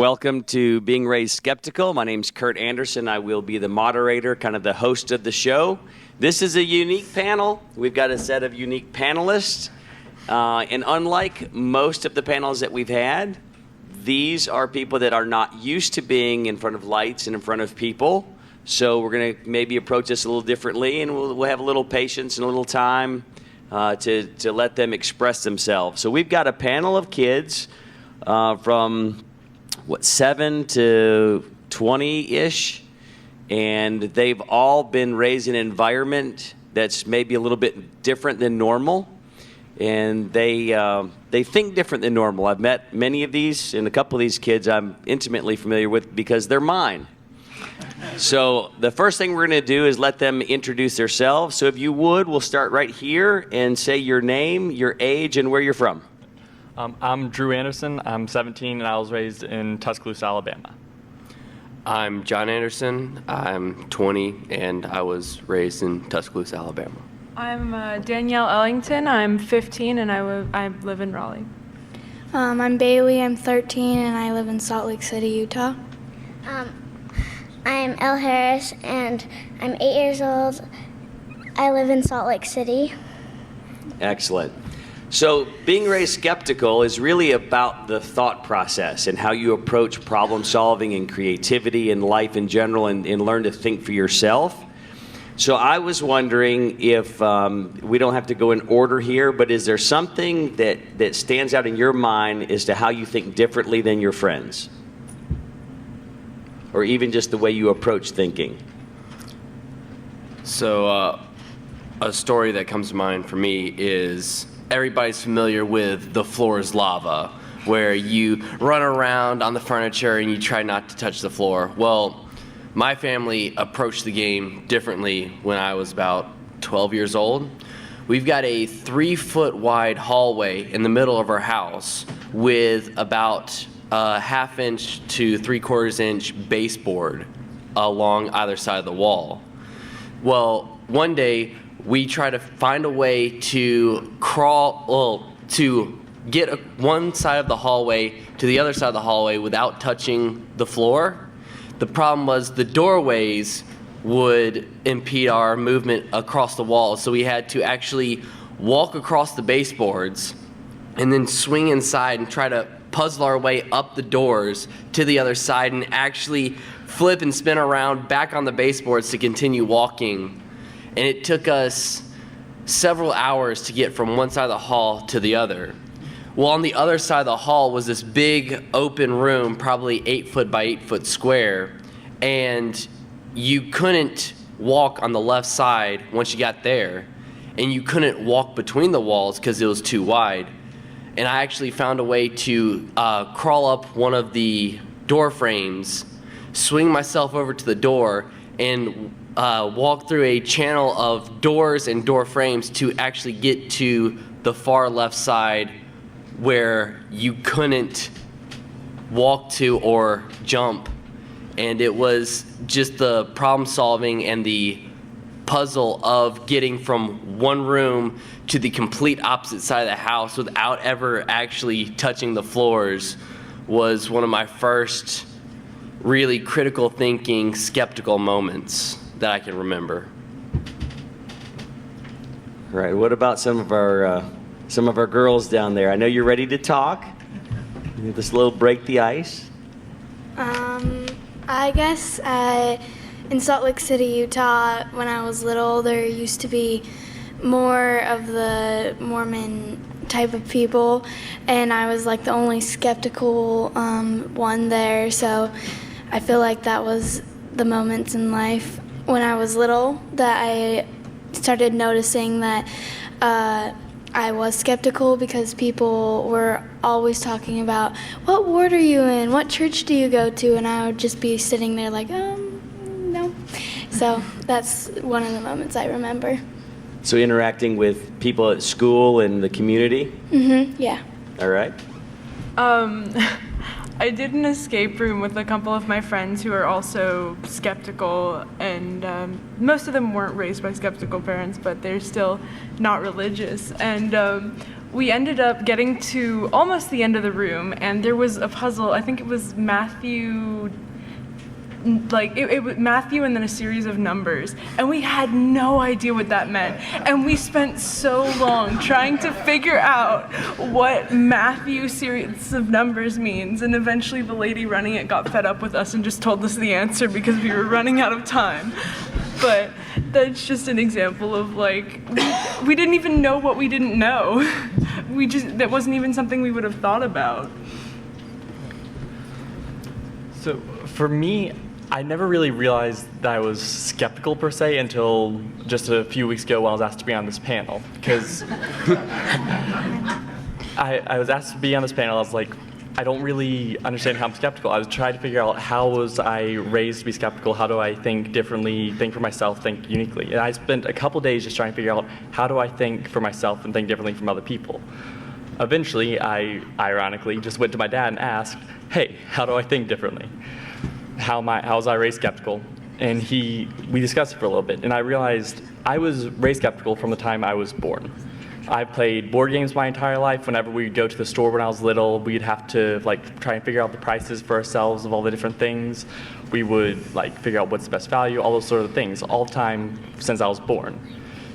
Welcome to Being Raised Skeptical. My name's Curt Anderson. I will be the moderator, kind of the host of the show. This is a unique panel. We've got a set of unique panelists. And unlike most of the panels that we've had, these are people that are not used to being in front of lights and in front of people. So we're going to maybe approach this a little differently, and we'll have a little patience and a little time to let them express themselves. So we've got a panel of kids from 7 to 20-ish, and they've all been raised in an environment that's maybe a little bit different than normal, and they think different than normal. I've met many of these, and a couple of these kids I'm intimately familiar with because they're mine. So the first thing we're going to do is let them introduce themselves. So if you would, we'll start right here and say your name, your age, and where you're from. I'm Drew Anderson. I'm 17, and I was raised in Tuscaloosa, Alabama. I'm John Anderson. I'm 20, and I was raised in Tuscaloosa, Alabama. I'm Danielle Ellington. I'm 15, and I live in Raleigh. I'm Bailey. I'm 13, and I live in Salt Lake City, Utah. I'm Elle Harris, and I'm 8 years old. I live in Salt Lake City. Excellent. So being raised skeptical is really about the thought process and how you approach problem solving and creativity and life in general, and learn to think for yourself. So I was wondering if, we don't have to go in order here, but is there something that stands out in your mind as to how you think differently than your friends? Or even just the way you approach thinking? So a story that comes to mind for me is everybody's familiar with the floor is lava, where you run around on the furniture and you try not to touch the floor. Well, my family approached the game differently when I was about 12 years old. We've got a 3-foot wide hallway in the middle of our house with about a 1/2 inch to 3/4 inch baseboard along either side of the wall. Well, one day we tried to find a way to to get one side of the hallway to the other side of the hallway without touching the floor. The problem was the doorways would impede our movement across the wall, so we had to actually walk across the baseboards and then swing inside and try to puzzle our way up the doors to the other side and actually flip and spin around back on the baseboards to continue walking. And it took us several hours to get from one side of the hall to the other. Well, on the other side of the hall was this big open room, probably 8 foot by 8 foot square, and you couldn't walk on the left side once you got there, and you couldn't walk between the walls because it was too wide. And I actually found a way to crawl up one of the door frames, swing myself over to the door, and walk through a channel of doors and door frames to actually get to the far left side where you couldn't walk to or jump. And it was just the problem solving and the puzzle of getting from one room to the complete opposite side of the house without ever actually touching the floors was one of my first really critical thinking, skeptical moments that I can remember. Right. What about some of our girls down there? I know you're ready to talk. This little break the ice. I guess in Salt Lake City, Utah, when I was little, there used to be more of the Mormon type of people, and I was like the only skeptical one there. So I feel like that was the moments in life when I was little that I started noticing that I was skeptical, because people were always talking about, what ward are you in? What church do you go to? And I would just be sitting there like, no. So that's one of the moments I remember. So interacting with people at school and the community? Mm-hmm, yeah. All right. I did an escape room with a couple of my friends who are also skeptical, and most of them weren't raised by skeptical parents, but they're still not religious. And we ended up getting to almost the end of the room, and there was a puzzle. I think it was Matthew. It was Matthew and then a series of numbers, and we had no idea what that meant, and we spent so long trying to figure out what Matthew series of numbers means, and eventually the lady running it got fed up with us and just told us the answer because we were running out of time. But that's just an example of we didn't even know what we didn't know. That wasn't even something we would have thought about. So for me, I never really realized that I was skeptical per se until just a few weeks ago when I was asked to be on this panel. Because I was asked to be on this panel, I was like, I don't really understand how I'm skeptical. I was trying to figure out how was I raised to be skeptical, how do I think differently, think for myself, think uniquely. And I spent a couple days just trying to figure out how do I think for myself and think differently from other people. Eventually, I ironically just went to my dad and asked, hey, how do I think differently? How was I raised skeptical? And we discussed it for a little bit, and I realized I was raised skeptical from the time I was born. I played board games my entire life. Whenever we'd go to the store when I was little, we'd have to try and figure out the prices for ourselves of all the different things. We would figure out what's the best value, all those sort of things, all the time since I was born.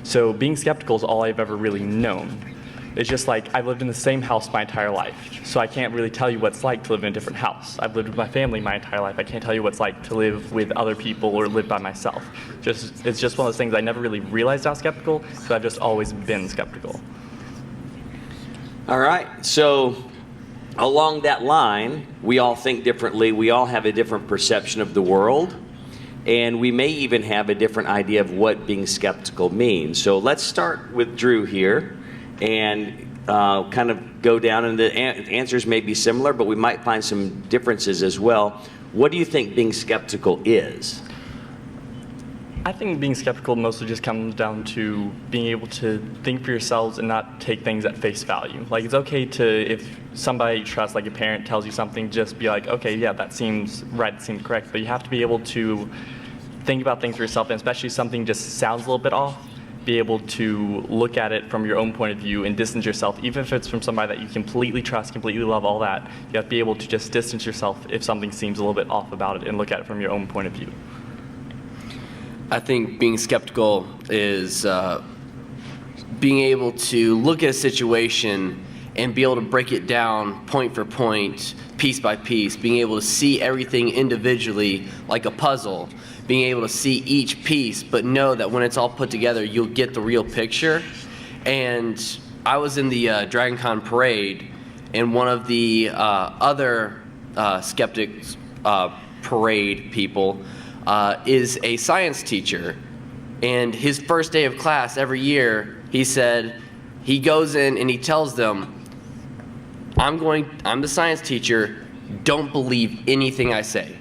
So being skeptical is all I've ever really known. It's just I've lived in the same house my entire life, so I can't really tell you what it's like to live in a different house. I've lived with my family my entire life. I can't tell you what it's like to live with other people or live by myself. It's just one of those things I never really realized I was skeptical, because I've just always been skeptical. All right, so along that line, we all think differently. We all have a different perception of the world, and we may even have a different idea of what being skeptical means. So let's start with Drew here and kind of go down, and the answers may be similar, but we might find some differences as well. What do you think being skeptical is? I think being skeptical mostly just comes down to being able to think for yourselves and not take things at face value. It's okay to, if somebody you trust, like a parent tells you something, just be like, okay, yeah, that seems right, that seems correct. But you have to be able to think about things for yourself, and especially if something just sounds a little bit off, be able to look at it from your own point of view and distance yourself, even if it's from somebody that you completely trust, completely love, all that. You have to be able to just distance yourself if something seems a little bit off about it and look at it from your own point of view. I think being skeptical is being able to look at a situation and be able to break it down point for point, piece by piece, being able to see everything individually like a puzzle, being able to see each piece, but know that when it's all put together, you'll get the real picture. And I was in the DragonCon parade, and one of the other Skeptics parade people is a science teacher. And his first day of class every year, he said, he goes in and he tells them, I'm the science teacher, don't believe anything I say.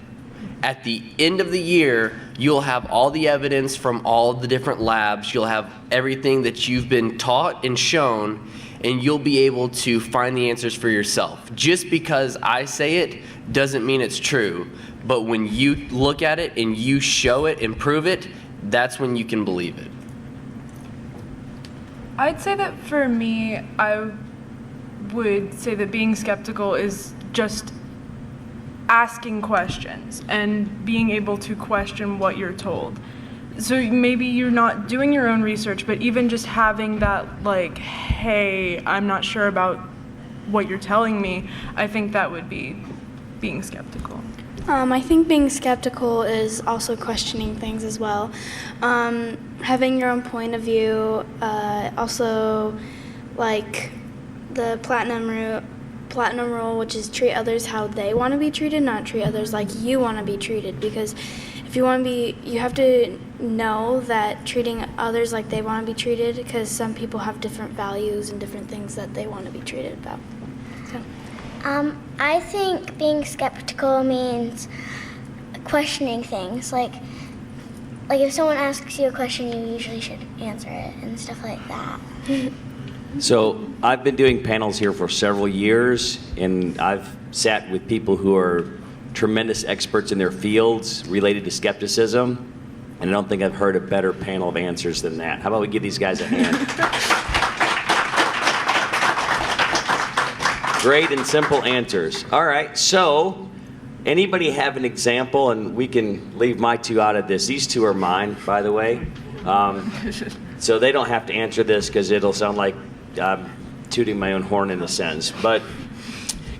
At the end of the year, you'll have all the evidence from all the different labs, you'll have everything that you've been taught and shown, and you'll be able to find the answers for yourself. Just because I say it doesn't mean it's true, but when you look at it and you show it and prove it, that's when you can believe it. I'd say that for me, I would say that being skeptical is just asking questions and being able to question what you're told. So maybe you're not doing your own research, but even just having that, hey, I'm not sure about what you're telling me, I think that would be being skeptical. I think being skeptical is also questioning things as well. Having your own point of view, also the platinum rule, which is treat others how they want to be treated, not treat others like you want to be treated. Because if you want to be, you have to know that treating others like they want to be treated, because some people have different values and different things that they want to be treated about. So. I think being skeptical means questioning things. Like if someone asks you a question, you usually should answer it and stuff like that. So I've been doing panels here for several years, and I've sat with people who are tremendous experts in their fields related to skepticism, and I don't think I've heard a better panel of answers than that. How about we give these guys a hand? Great and simple answers. All right, so anybody have an example, and we can leave my two out of this. These two are mine, by the way. So they don't have to answer this because it'll sound like I'm tooting my own horn in a sense. But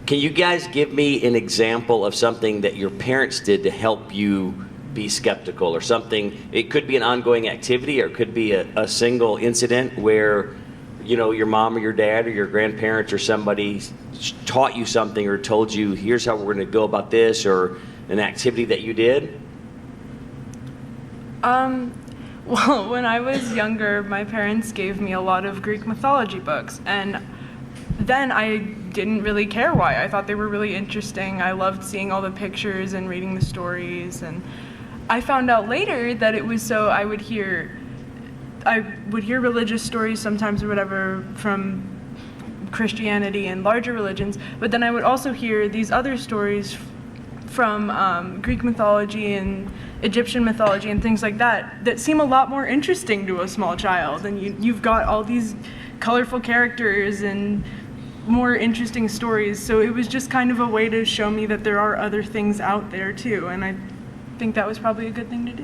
can you guys give me an example of something that your parents did to help you be skeptical, or something? It could be an ongoing activity, or it could be a single incident where, you know, your mom or your dad or your grandparents or somebody taught you something or told you, here's how we're going to go about this, or an activity that you did? Well, when I was younger, my parents gave me a lot of Greek mythology books, and then I didn't really care why. I thought they were really interesting. I loved seeing all the pictures and reading the stories, and I found out later that it was so I would hear religious stories sometimes or whatever from Christianity and larger religions, but then I would also hear these other stories from Greek mythology and Egyptian mythology and things like that that seem a lot more interesting to a small child. And you've got all these colorful characters and more interesting stories. So it was just kind of a way to show me that there are other things out there too. And I think that was probably a good thing to do.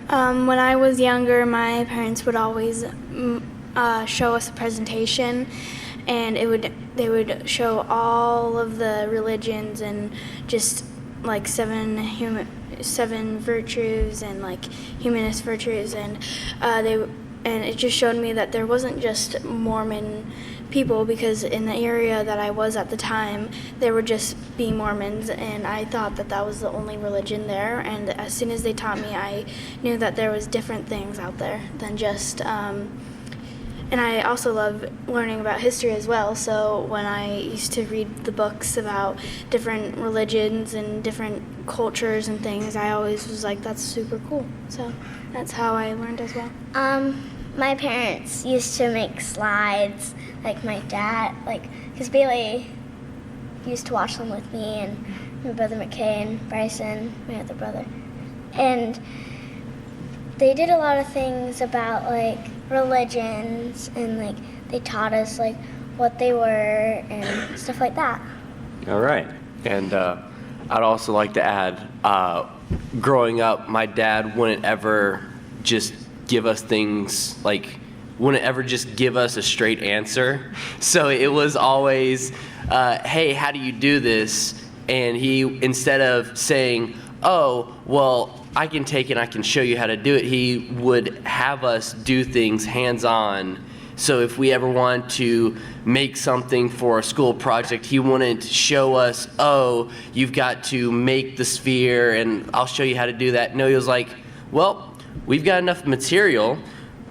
When I was younger, my parents would always show us a presentation, and they would show all of the religions and just like seven virtues and like humanist virtues, and it just showed me that there wasn't just Mormon people, because in the area that I was at the time, there would just be Mormons, and I thought that that was the only religion there. And as soon as they taught me, I knew that there was different things out there than just and I also love learning about history as well, so when I used to read the books about different religions and different cultures and things, I always was like, that's super cool. So that's how I learned as well. My parents used to make slides, like my dad, because Bailey used to watch them with me, and my brother McKay and Bryson, my other brother. And they did a lot of things about religions, and they taught us what they were and stuff like that. All right. And I'd also like to add, growing up, my dad wouldn't ever just give us things, wouldn't ever just give us a straight answer. So it was always, hey, how do you do this? And he, instead of saying, oh, well, I can take it, I can show you how to do it, he would have us do things hands-on. So if we ever want to make something for a school project, he wouldn't show us, oh, you've got to make the sphere and I'll show you how to do that. No, he was like, well, we've got enough material,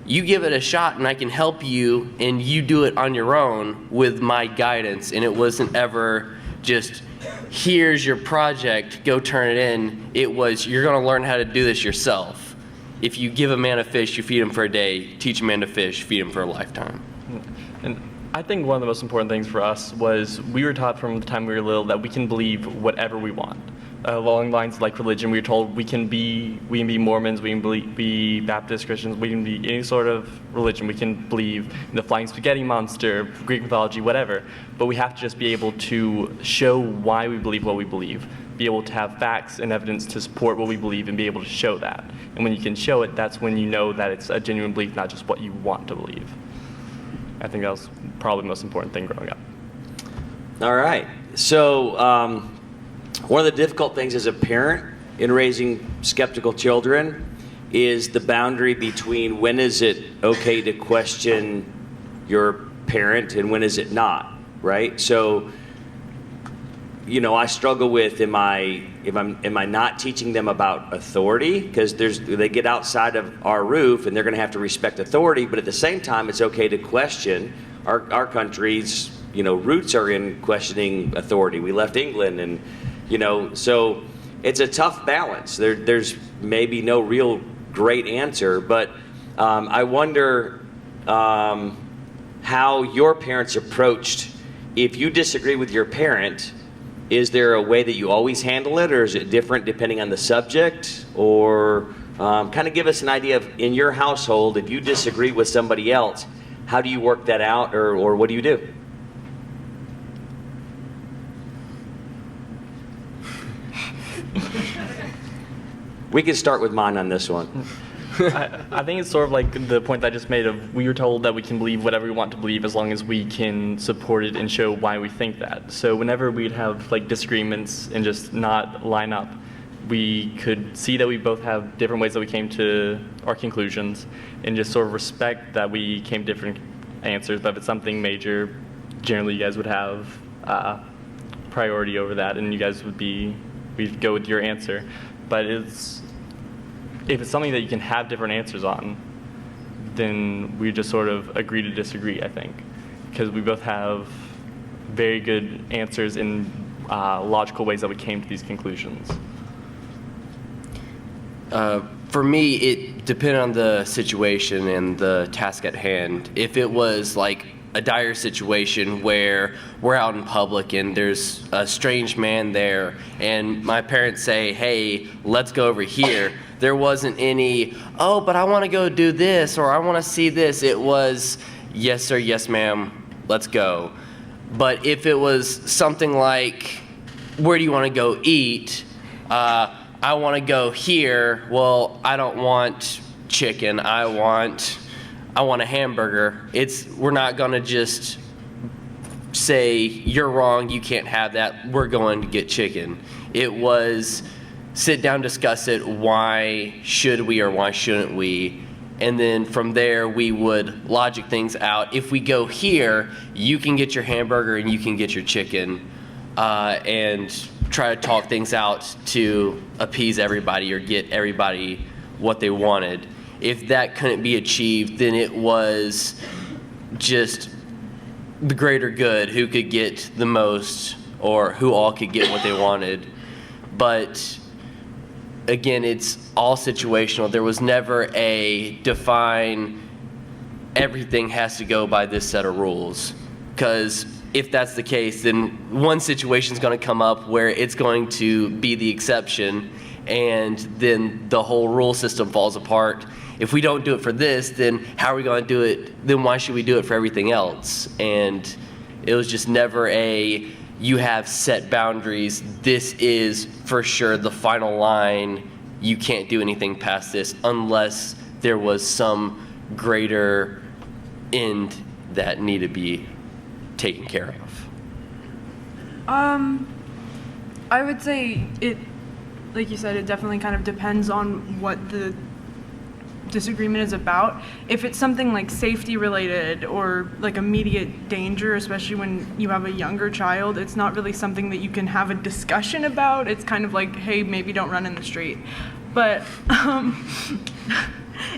you give it a shot and I can help you, and you do it on your own with my guidance. And it wasn't ever just, here's your project, go turn it in. It was, you're gonna learn how to do this yourself. If you give a man a fish, you feed him for a day. Teach a man to fish, feed him for a lifetime. And I think one of the most important things for us was we were taught from the time we were little that we can believe whatever we want. Along lines like religion, we were told we can be Mormons, we can be Baptist Christians, we can be any sort of religion. We can believe in the flying spaghetti monster, Greek mythology, whatever. But we have to just be able to show why we believe what we believe, be able to have facts and evidence to support what we believe, and be able to show that. And when you can show it, that's when you know that it's a genuine belief, not just what you want to believe. I think that was probably the most important thing growing up. All right. So one of the difficult things as a parent in raising skeptical children is the boundary between when is it okay to question your parent and when is it not, right? So, you know, I struggle with, am I not teaching them about authority? Because they get outside of our roof and they're going to have to respect authority, but at the same time, it's okay to question. Our country's, roots are in questioning authority. We left England, and so it's a tough balance. There's maybe no real great answer, but I wonder how your parents approached, if you disagree with your parent, is there a way that you always handle it, or is it different depending on the subject? Or kind of give us an idea of, in your household, if you disagree with somebody else, how do you work that out, or what do you do? We can start with mine on this one. I think it's sort of like the point that I just made of, we were told that we can believe whatever we want to believe as long as we can support it and show why we think that. So whenever we'd have like disagreements and just not line up, we could see that we both have different ways that we came to our conclusions, and just sort of respect that we came to different answers. But if it's something major, generally you guys would have priority over that, and you guys we'd go with your answer. But if it's something that you can have different answers on, then we just sort of agree to disagree, I think, because we both have very good answers in logical ways that we came to these conclusions. For me, it depended on the situation and the task at hand. If it was like a dire situation where we're out in public and there's a strange man there and my parents say, hey, let's go over here, there wasn't any, oh, but I want to go do this or I want to see this. It was, yes, sir, yes, ma'am, let's go. But if it was something like, where do you want to go eat? I want to go here. Well, I don't want chicken. I want a hamburger. We're not going to just say, you're wrong, you can't have that, we're going to get chicken. It was sit down, discuss it, why should we or why shouldn't we? And then from there, we would logic things out. If we go here, you can get your hamburger and you can get your chicken, and try to talk things out to appease everybody or get everybody what they wanted. If that couldn't be achieved, then it was just the greater good, who could get the most or who all could get what they wanted. But again, it's all situational. There was never a define, everything has to go by this set of rules. Because if that's the case, then one situation is going to come up where it's going to be the exception, and then the whole rule system falls apart. If we don't do it for this, then how are we going to do it? Then why should we do it for everything else? And it was just never you have set boundaries. This is for sure the final line. You can't do anything past this unless there was some greater end that needed to be taken care of. I would say it, like you said, it definitely kind of depends on what the disagreement is about. If it's something like safety related or like immediate danger, especially when you have a younger child, it's not really something that you can have a discussion about. It's kind of like, hey, maybe don't run in the street. But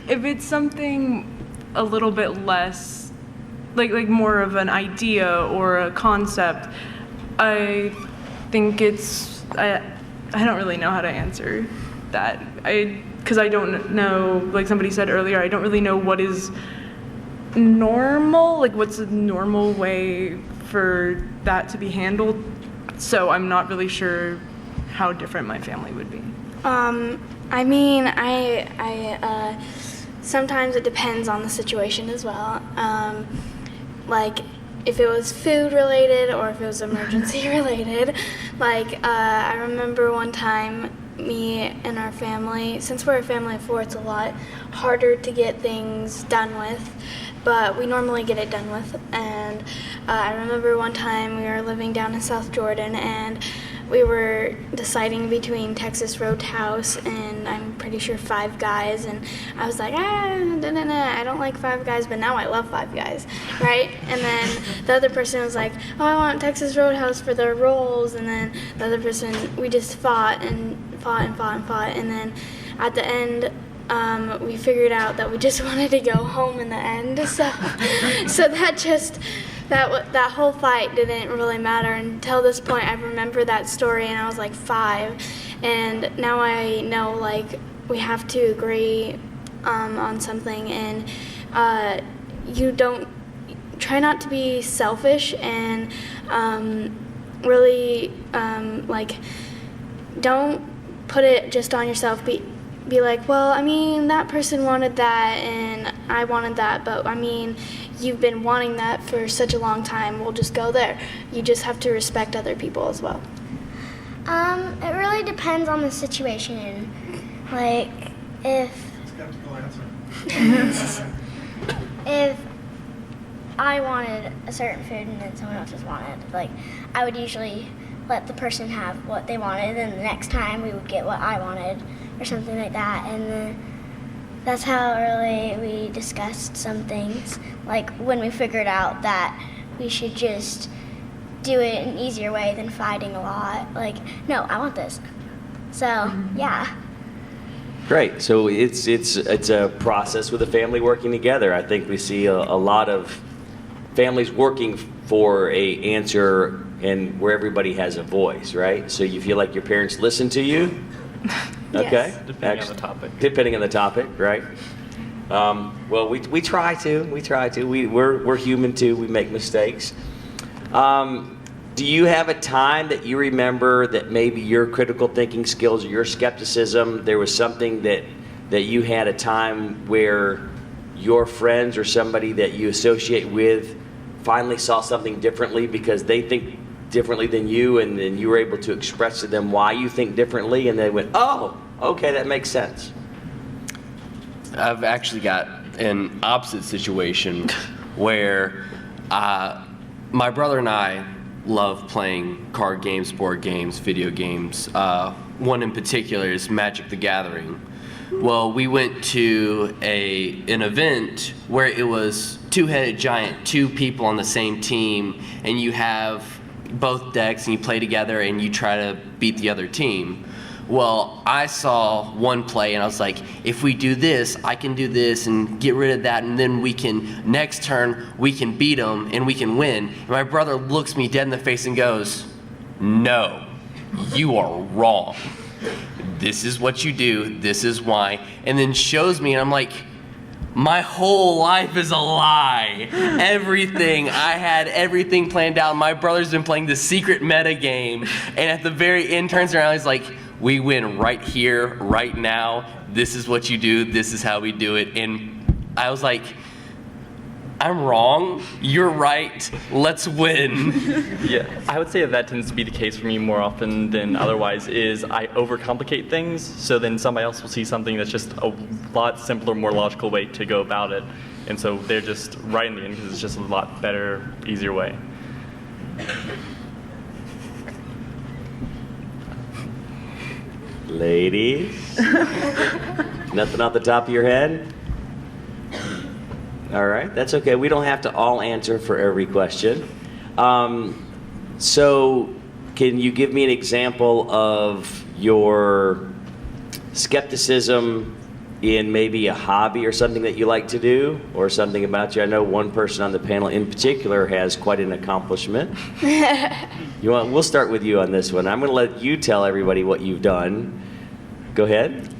if it's something a little bit less, like more of an idea or a concept, I think I don't really know how to answer that. Because I don't know, like somebody said earlier, I don't really know what is normal, like what's a normal way for that to be handled. So I'm not really sure how different my family would be. I mean, I sometimes it depends on the situation as well. Like if it was food related or if it was emergency related. Like I remember one time, me and our family, since we're a family of 4, it's a lot harder to get things done with, but we normally get it done with. And I remember one time we were living down in South Jordan and we were deciding between Texas Roadhouse and I'm pretty sure Five Guys, and I was like, I don't like Five Guys, but now I love Five Guys, right? And then the other person was like, oh, I want Texas Roadhouse for their rolls, and then the other person, we just fought, and then at the end, we figured out that we just wanted to go home in the end, so that whole fight didn't really matter until this point. I remember that story and I was like 5, and now I know like we have to agree on something, and you don't try not to be selfish, and really don't put it just on yourself. Be like, well, I mean, that person wanted that and I wanted that, but I mean, you've been wanting that for such a long time. We'll just go there. You just have to respect other people as well. It really depends on the situation. Like, if Skeptical answer. if I wanted a certain food and then someone else just wanted, like, I would usually let the person have what they wanted, and the next time we would get what I wanted or something like that. And then that's how really we discussed some things, like when we figured out that we should just do it an easier way than fighting a lot. Like, no, I want this. So, yeah. Great. So it's a process with a family working together. I think we see a lot of families working for a answer and where everybody has a voice, right? So you feel like your parents listen to you? Okay. Yes. Depending on the topic. Depending on the topic, right? Well, we try to. We try to. We're human too. We make mistakes. Do you have a time that you remember that maybe your critical thinking skills or your skepticism, there was something that you had a time where your friends or somebody that you associate with finally saw something differently because they think differently than you, and then you were able to express to them why you think differently, and they went, oh, okay, that makes sense? I've actually got an opposite situation where my brother and I love playing card games, board games, video games. One in particular is Magic the Gathering. Well, we went to an event where it was two-headed giant, two people on the same team, and you have both decks and you play together and you try to beat the other team. Well, I saw one play and I was like, if we do this, I can do this and get rid of that, and then we can, next turn, we can beat them and we can win. And my brother looks me dead in the face and goes, no, you are wrong. This is what you do, this is why. And then shows me, and I'm like, my whole life is a lie. Everything, I had everything planned out. My brother's been playing the secret meta game, and at the very end turns around, he's like, we win right here, right now. This is what you do, this is how we do it. And I was like, I'm wrong, you're right, let's win. Yeah, I would say that tends to be the case for me more often than otherwise. Is I overcomplicate things, so then somebody else will see something that's just a lot simpler, more logical way to go about it, and so they're just right in the end because it's just a lot better, easier way. Ladies? Nothing off the top of your head? All right, that's okay. We don't have to all answer for every question. So can you give me an example of your skepticism in maybe a hobby or something that you like to do, or something about you? I know one person on the panel in particular has quite an accomplishment. We'll start with you on this one. I'm going to let you tell everybody what you've done. Go ahead.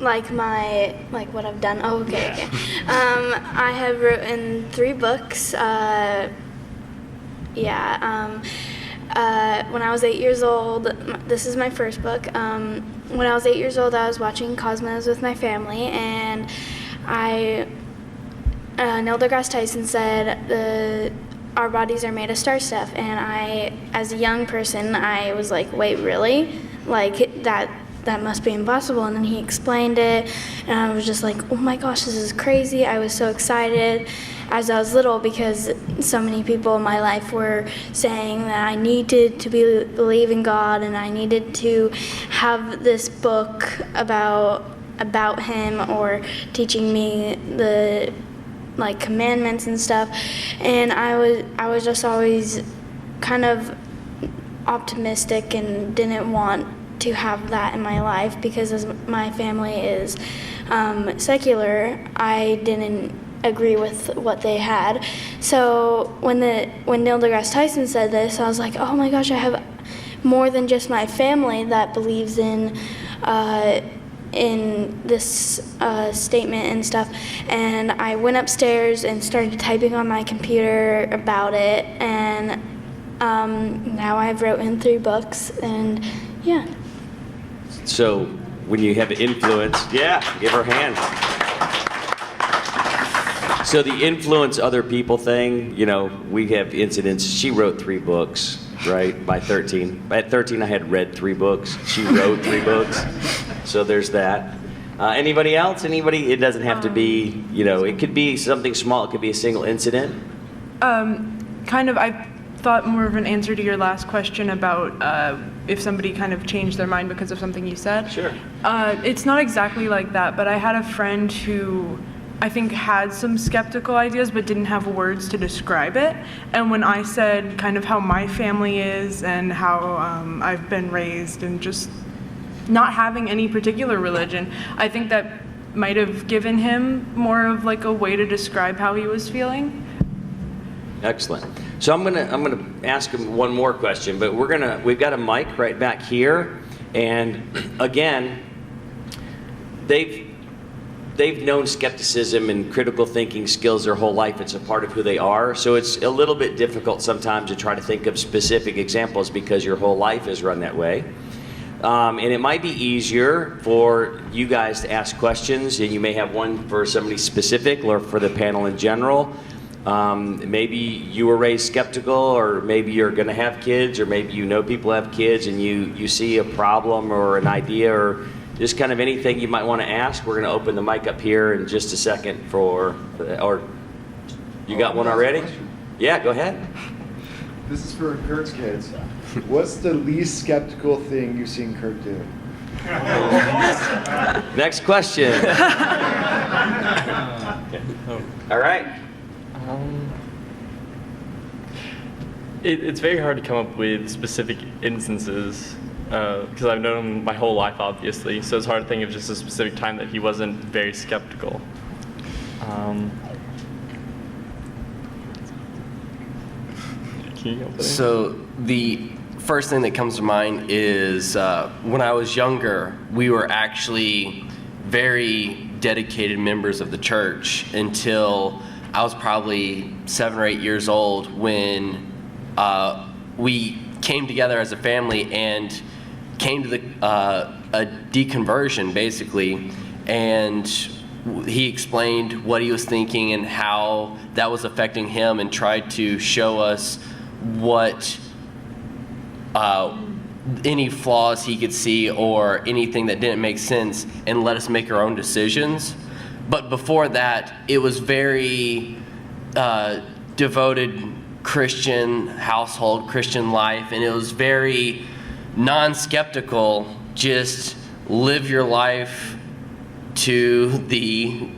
Like what I've done. Oh, okay. I have written 3 books. When I was 8 years old, this is my first book. When I was 8 years old, I was watching Cosmos with my family, and Neil deGrasse Tyson said our bodies are made of star stuff, and I, as a young person, I was like, wait, really? Like that must be impossible. And then he explained it, and I was just like, oh my gosh, this is crazy. I was so excited as I was little because so many people in my life were saying that I needed to believe in God, and I needed to have this book about him, or teaching me the commandments and stuff. And I was just always kind of optimistic and didn't want to have that in my life, because as my family is secular, I didn't agree with what they had. So when Neil deGrasse Tyson said this, I was like, oh my gosh, I have more than just my family that believes in this statement and stuff. And I went upstairs and started typing on my computer about it, and Now I've written 3 books, and yeah. So when you have influence, yeah, give her a hand. So the influence other people thing, you know, we have incidents. She wrote 3 books, right, by 13. At 13, I had read 3 books. She wrote 3 books. So there's that. Anybody else? Anybody? It doesn't have to be, you know, it could be something small. It could be a single incident. I thought more of an answer to your last question about if somebody kind of changed their mind because of something you said. Sure. It's not exactly like that, but I had a friend who I think had some skeptical ideas but didn't have words to describe it. And when I said kind of how my family is and how I've been raised and just not having any particular religion, I think that might have given him more of like a way to describe how he was feeling. Excellent. So I'm gonna ask him one more question, but we've got a mic right back here, and again, they've known skepticism and critical thinking skills their whole life. It's a part of who they are. So it's a little bit difficult sometimes to try to think of specific examples because your whole life is run that way. And it might be easier for you guys to ask questions, and you may have one for somebody specific or for the panel in general. Maybe you were raised skeptical, or maybe you're going to have kids, or maybe you know people have kids and you see a problem or an idea or just kind of anything you might want to ask. We're going to open the mic up here in just a second or you got one already? Yeah, go ahead. This is for Curt's kids. What's the least skeptical thing you've seen Curt do? Next question. All right. It's very hard to come up with specific instances because I've known him my whole life, obviously. So it's hard to think of just a specific time that he wasn't very skeptical. Can you help with So the first thing that comes to mind is when I was younger, we were actually very dedicated members of the church until I was probably 7 or 8 years old when we came together as a family and came to a deconversion, basically, and he explained what he was thinking and how that was affecting him and tried to show us what any flaws he could see or anything that didn't make sense and let us make our own decisions. But before that, it was very devoted Christian household, Christian life, and it was very non-skeptical. Just live your life to the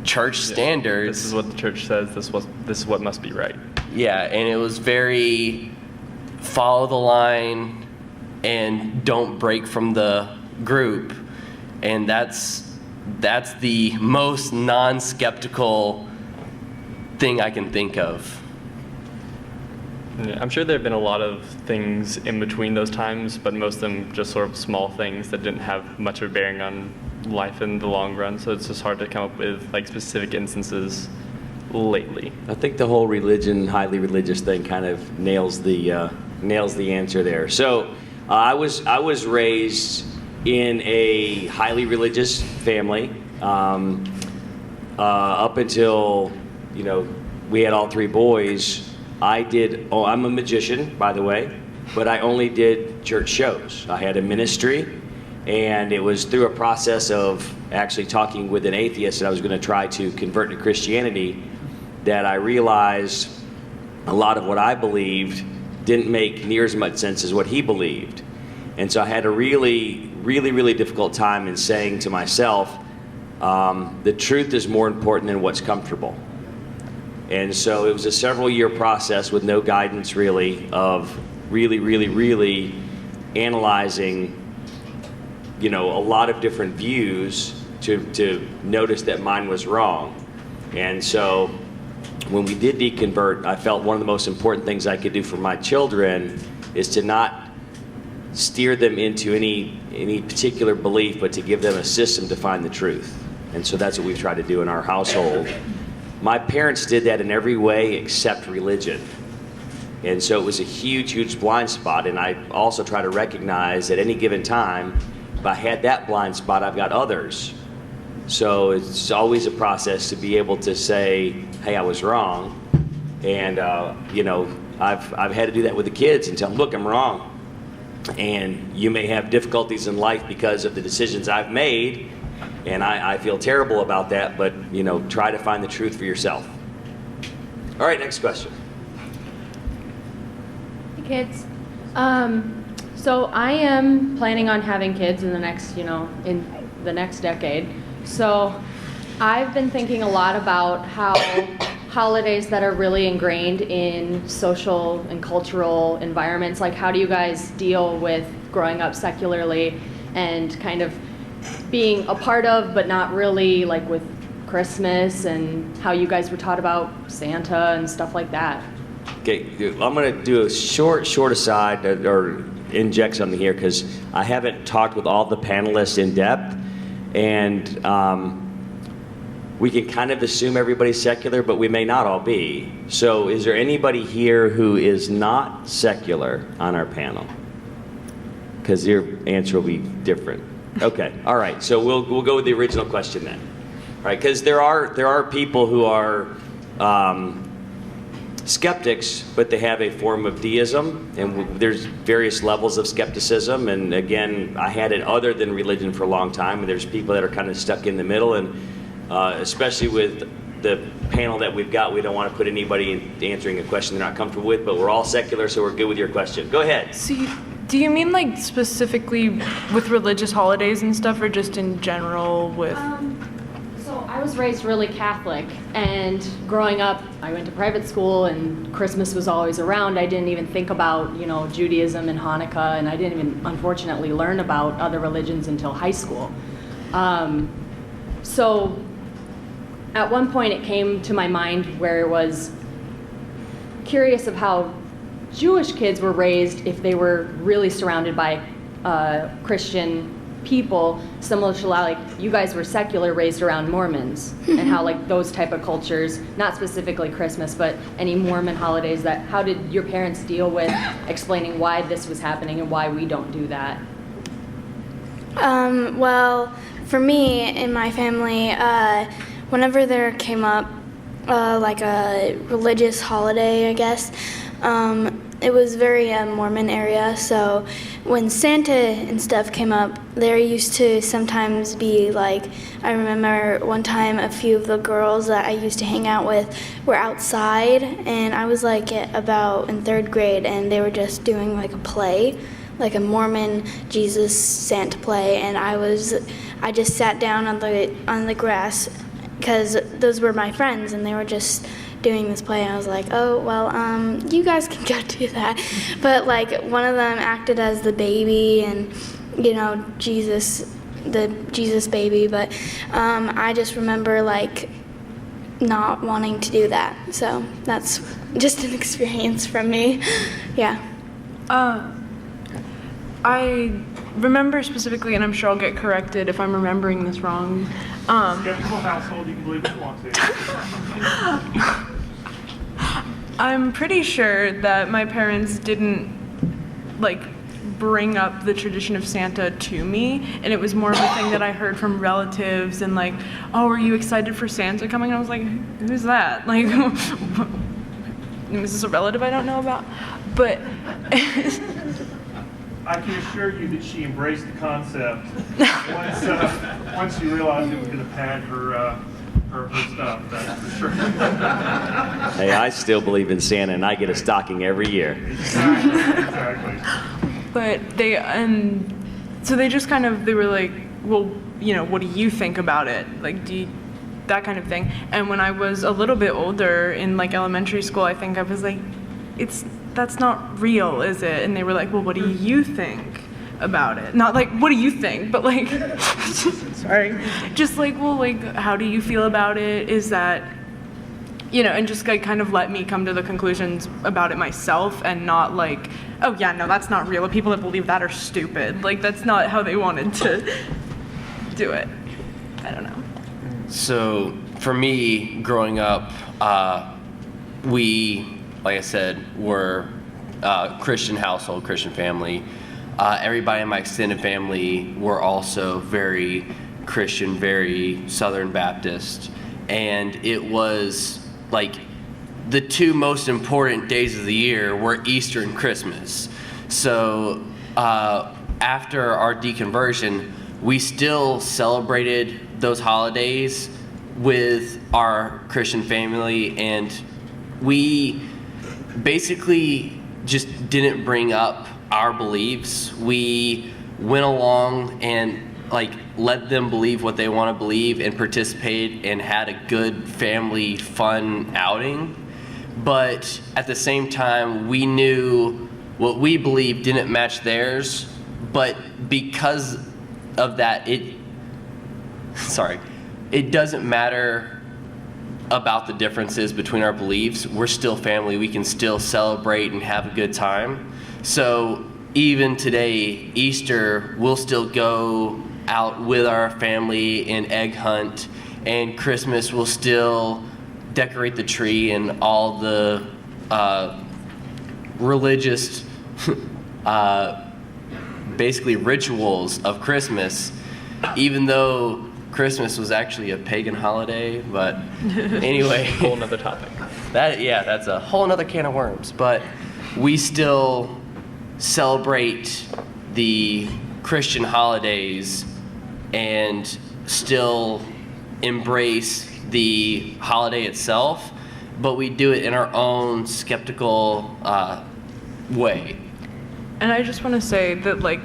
church standards. This is what the church says. This is what must be right. Yeah, and it was very follow the line and don't break from the group, and that's the most non-skeptical thing I can think of. Yeah, I'm sure there have been a lot of things in between those times, but most of them just sort of small things that didn't have much of a bearing on life in the long run. So it's just hard to come up with like specific instances lately. I think the whole religion, highly religious thing kind of nails the answer there. So I was raised in a highly religious family up until, you know, we had all 3 boys. I'm a magician, by the way, but I only did church shows. I had a ministry, and it was through a process of actually talking with an atheist that I was going to try to convert to Christianity that I realized a lot of what I believed didn't make near as much sense as what he believed. And so I had a really, really, really difficult time in saying to myself, the truth is more important than what's comfortable. And so it was a several-year process with no guidance really of really, really, really analyzing, you know, a lot of different views to notice that mine was wrong. And so when we did deconvert, I felt one of the most important things I could do for my children is to not steer them into any particular belief, but to give them a system to find the truth. And so that's what we've tried to do in our household. My parents did that in every way except religion. And so it was a huge, huge blind spot. And I also try to recognize at any given time, if I had that blind spot, I've got others. So it's always a process to be able to say, hey, I was wrong. And, you know, I've had to do that with the kids and tell them, look, I'm wrong. And you may have difficulties in life because of the decisions I've made. And I feel terrible about that, but, you know, try to find the truth for yourself. All right, next question. Hey, kids. So I am planning on having kids in the next, in the next decade. So I've been thinking a lot about how holidays that are really ingrained in social and cultural environments, like how do you guys deal with growing up secularly and kind of being a part of, but not really, like with Christmas and how you guys were taught about Santa and stuff like that. Okay, I'm going to do a short aside or inject something here because I haven't talked with all the panelists in depth, and we can kind of assume everybody's secular, but we may not all be. So is there anybody here who is not secular on our panel? Because your answer will be different. Okay, all right, so we'll go with the original question then. All right, because there are people who are skeptics, but they have a form of deism, and there's various levels of skepticism. And again, I had it other than religion for a long time, and there's people that are kind of stuck in the middle. And especially with the panel that we've got, we don't want to put anybody in answering a question they're not comfortable with. But we're all secular, so we're good with your question. Go ahead. So do you mean like specifically with religious holidays and stuff, or just in general with? So I was raised really Catholic, and growing up, I went to private school, and Christmas was always around. I didn't even think about, Judaism and Hanukkah, and I didn't even, unfortunately, learn about other religions until high school. So at one point, it came to my mind where it was curious of how Jewish kids were raised if they were really surrounded by Christian people, similar to like you guys were secular, raised around Mormons, and how like those type of cultures, not specifically Christmas, but any Mormon holidays, that how did your parents deal with explaining why this was happening and why we don't do that? Well, for me in my family, whenever there came up like a religious holiday, I guess, it was very Mormon area, so when Santa and stuff came up, there used to sometimes be like, I remember one time a few of the girls that I used to hang out with were outside, and I was like about in 3rd grade, and they were just doing like a play, like a Mormon Jesus Santa play, and I just sat down on the grass because those were my friends, and they were just doing this play, and I was like, oh, well, you guys can go do that. But like one of them acted as the baby and, Jesus, the Jesus baby, but I just remember like not wanting to do that. So that's just an experience from me. Yeah. I remember specifically, and I'm sure I'll get corrected if I'm remembering this wrong. Skeptical household, you can believe what you want to. I'm pretty sure that my parents didn't like bring up the tradition of Santa to me, and it was more of a thing that I heard from relatives and like, oh, are you excited for Santa coming? And I was like, who's that? Like, is this a relative I don't know about? But I can assure you that she embraced the concept once you realized it was going to pad her stuff, that's for sure. Hey, I still believe in Santa, and I get a stocking every year. Exactly. But so they just they were like, well, what do you think about it? Like, that kind of thing. And when I was a little bit older in like elementary school, I think I was like, that's not real, is it? And they were like, well, what do you think about it? Not like, what do you think? But like, sorry. Just like, well, like, how do you feel about it? Is that, and just like kind of let me come to the conclusions about it myself, and not like, oh yeah, no, that's not real. The people that believe that are stupid. Like, that's not how they wanted to do it. I don't know. So for me, growing up, we like I said, were Christian household, Christian family. Everybody in my extended family were also very Christian, very Southern Baptist. And it was like the two most important days of the year were Easter and Christmas. So after our deconversion, we still celebrated those holidays with our Christian family, and we basically just didn't bring up our beliefs. We went along and like let them believe what they want to believe and participate and had a good family fun outing. But at the same time, we knew what we believed didn't match theirs, but because of that, it doesn't matter about the differences between our beliefs. We're still family. We can still celebrate and have a good time. So even today, Easter, we'll still go out with our family and egg hunt, and Christmas we'll still decorate the tree and all the religious basically rituals of Christmas, even though Christmas was actually a pagan holiday. But anyway, Whole nother topic. That's a whole nother can of worms. But we still celebrate the Christian holidays and still embrace the holiday itself, but we do it in our own skeptical way. And I just want to say that, like,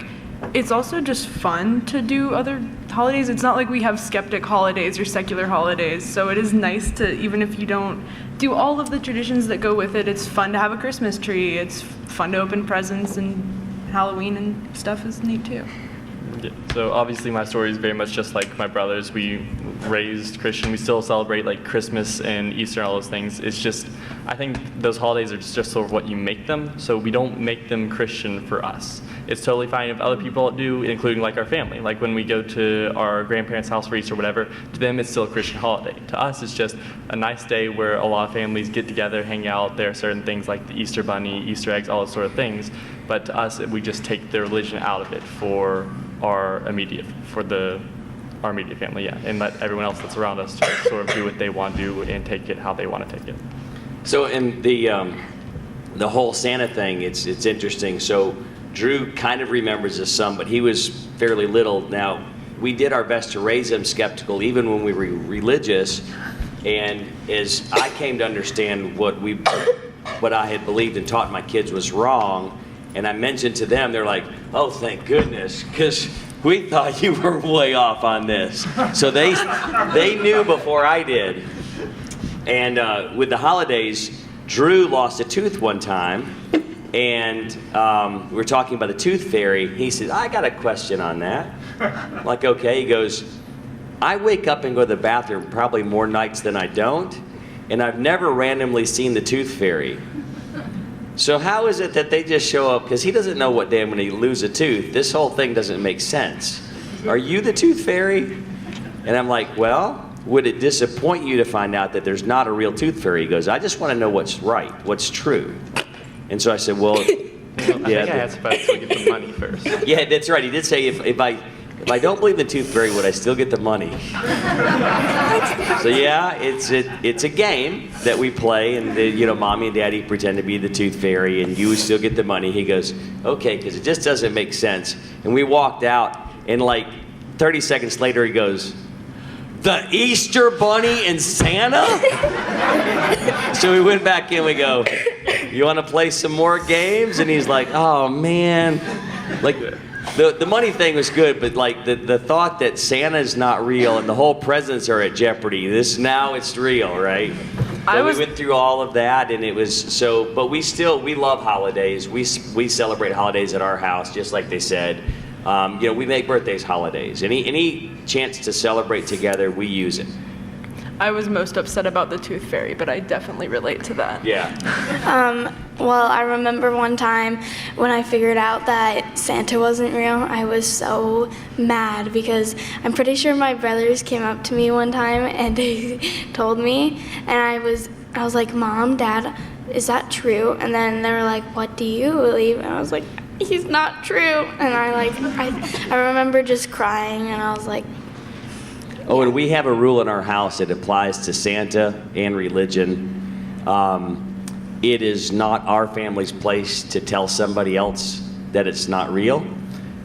it's also just fun to do other holidays. It's not like we have skeptic holidays or secular holidays, so it is nice to, even if you don't do all of the traditions that go with it, it's fun to have a Christmas tree. It's fun to open presents, and Halloween and stuff is neat too. Yeah, so obviously my story is very much just like my brothers. We raised Christian. We still celebrate like Christmas and Easter and all those things. It's just, I think those holidays are just sort of what you make them. So we don't make them Christian for us. It's totally fine if other people do, including like our family. Like when we go to our grandparents' house for Easter or whatever, to them it's still a Christian holiday. To us it's just a nice day where a lot of families get together, hang out. There are certain things like the Easter bunny, Easter eggs, all those sort of things. But to us, we just take the religion out of it for our immediate family, yeah, and let everyone else that's around us just sort of do what they want to do and take it how they want to take it. So in the whole Santa thing, it's interesting. So Drew kind of remembers his son, but he was fairly little. Now, we did our best to raise him skeptical, even when we were religious. And as I came to understand what I had believed and taught my kids was wrong, and I mentioned to them, they're like, "Oh, thank goodness, because we thought you were way off on this." So they knew before I did. And with the holidays, Drew lost a tooth one time, and we were talking about the tooth fairy. He said, "I got a question on that." I'm like, okay. He goes, "I wake up and go to the bathroom probably more nights than I don't, and I've never randomly seen the tooth fairy. So how is it that they just show up?" Because he doesn't know what day I'm going to lose a tooth. This whole thing doesn't make sense. "Are you the tooth fairy?" And I'm like, "Well, would it disappoint you to find out that there's not a real tooth fairy?" He goes, "I just want to know what's right, what's true." And so I said, "Well, I think I asked about it so we get the money first. Yeah, that's right. He did say if I don't believe the tooth fairy, would I still get the money?" So yeah, it's a game that we play, and mommy and daddy pretend to be the tooth fairy, and you still get the money. He goes, "Okay," because it just doesn't make sense. And we walked out, and like 30 seconds later, he goes, "The Easter Bunny and Santa?" So we went back in. We go, "You want to play some more games?" And he's like, "Oh man," like. The money thing was good, but like the thought that Santa's not real and the whole presents are at jeopardy. Now it's real, right? We went through all of that, and it was so. But we love holidays. We celebrate holidays at our house, just like they said. We make birthdays holidays. Any chance to celebrate together, we use it. I was most upset about the tooth fairy, but I definitely relate to that. Yeah. Well, I remember one time when I figured out that Santa wasn't real, I was so mad because I'm pretty sure my brothers came up to me one time and they told me, and I was like, "Mom, Dad, is that true? And then they were like, what do you believe? And I was like, he's not true. And I remember just crying, and I was like, Oh, and we have a rule in our house that applies to Santa and religion. It is not our family's place to tell somebody else that it's not real.